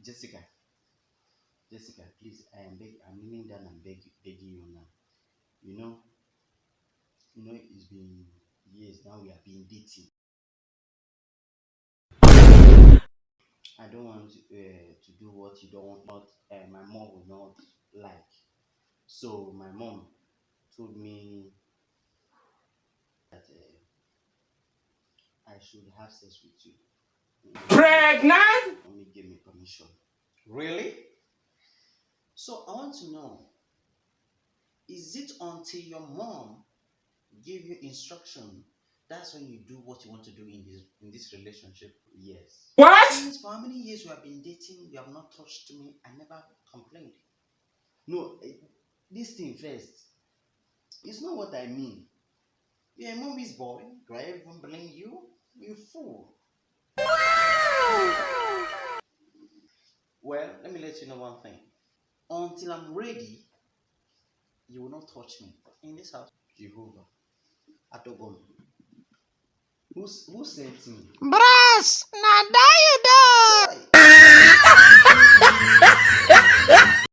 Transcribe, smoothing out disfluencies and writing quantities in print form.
Jessica, Jessica, please, I'm kneeling down and begging you now. You know, it's been years now we have been dating. I don't want to do what you don't want. Not my mom will not like. So my mom told me that I should have sex with you. Pregnant? Mommy gave me permission. Really? So I want to know: is it until your mom give you instruction that's when you do what you want to do in this relationship? Yes. What? Since for how many years we have been dating, you have not touched me. I never complained. No, this thing first. It's not what I mean. You're a mommy's boy. Do I even blame you? You fool. Well, let me let you know one thing. Until I'm ready, you will not touch me in this house. Jehovah. Atogom. Who sent me? Brass!